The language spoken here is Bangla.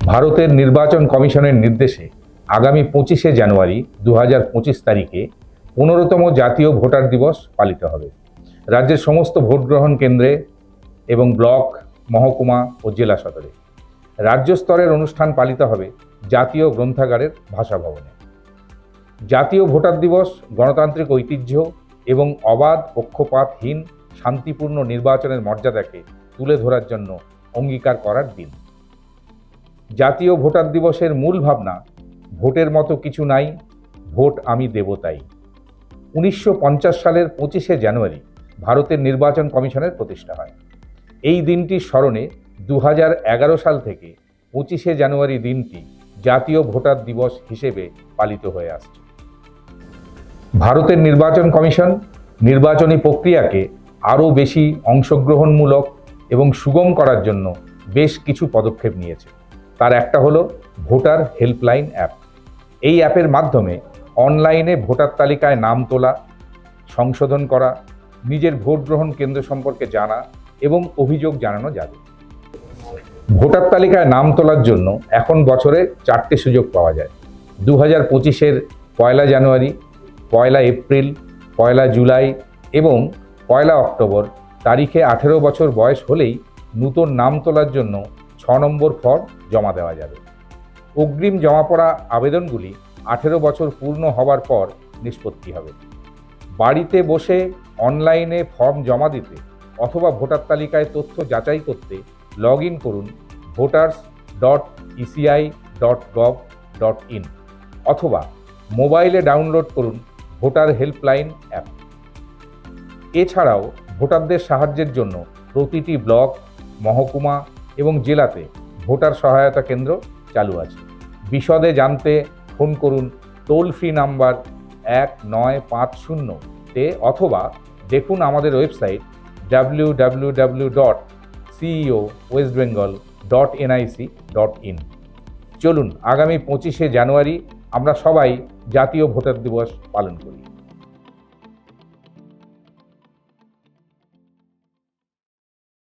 ভারতের নির্বাচন কমিশনের নির্দেশে আগামী 25শে জানুয়ারি 2025 তারিখে 15তম জাতীয় ভোটার দিবস পালিত হবে। রাজ্যের সমস্ত ভোট গ্রহণ কেন্দ্রে এবং ব্লক, মহকুমা ও জেলা সদরে। রাজ্য স্তরের অনুষ্ঠান পালিত হবে জাতীয় গ্রন্থাগারের ভাষা ভবনে। জাতীয় ভোটার দিবস গণতান্ত্রিক ঐতিহ্য এবং অবাধ, পক্ষপাতহীন, শান্তিপূর্ণ নির্বাচনের মর্যাদাকে তুলে ধরার জন্য অঙ্গীকার করার দিন। জাতীয় ভোটার দিবসের মূল ভাবনা ভোটের মতো কিছু নাই, ভোট আমি দেব তাই। 1950 সালের 25শে জানুয়ারি ভারতের নির্বাচন কমিশনের প্রতিষ্ঠা হয়। এই দিনটির স্মরণে 2011 সাল থেকে 25শে জানুয়ারি দিনটি জাতীয় ভোটার দিবস হিসেবে পালিত হয়ে আসছে। ভারতের নির্বাচন কমিশন নির্বাচনী প্রক্রিয়াকে আরও বেশি অংশগ্রহণমূলক এবং সুগম করার জন্য বেশ কিছু পদক্ষেপ নিয়েছে। তার একটা হলো ভোটার হেল্পলাইন অ্যাপ। এই অ্যাপের মাধ্যমে অনলাইনে ভোটার তালিকায় নাম তোলা, সংশোধন করা, নিজের ভোট গ্রহণ কেন্দ্র সম্পর্কে জানা এবং অভিযোগ জানানো যাবে। ভোটার তালিকায় নাম তোলার জন্য এখন বছরে 4টে সুযোগ পাওয়া যায়। 2025-এর 1 জানুয়ারি, 1 এপ্রিল, 1 জুলাই এবং 1 অক্টোবর তারিখে 18 বছর বয়স হলেই নতুন নাম তোলার জন্য 6 নম্বর ফর্ম জমা দেওয়া যাবে। অগ্রিম জমা পড়া আবেদনগুলি 18 বছর পূর্ণ হওয়ার পর নিষ্পত্তি হবে। বাড়িতে বসে অনলাইনে ফর্ম জমা দিতে অথবা ভোটার তালিকায় তথ্য যাচাই করতে লগ ইন করুন voters.eci.gov.in অথবা মোবাইলে ডাউনলোড করুন ভোটার হেল্পলাইন অ্যাপ। এছাড়াও ভোটারদের সাহায্যের জন্য প্রতিটি ব্লক, মহকুমা এবং জেলাতে ভোটার সহায়তা কেন্দ্র চালু আছে। বিশদে জানতে ফোন করুন টোল ফ্রি নাম্বার 1950-তে অথবা দেখুন আমাদের ওয়েবসাইট www.ceowestbengal.nic.in। চলুন আগামী 25শে জানুয়ারি আমরা সবাই জাতীয় ভোটার দিবস পালন করি।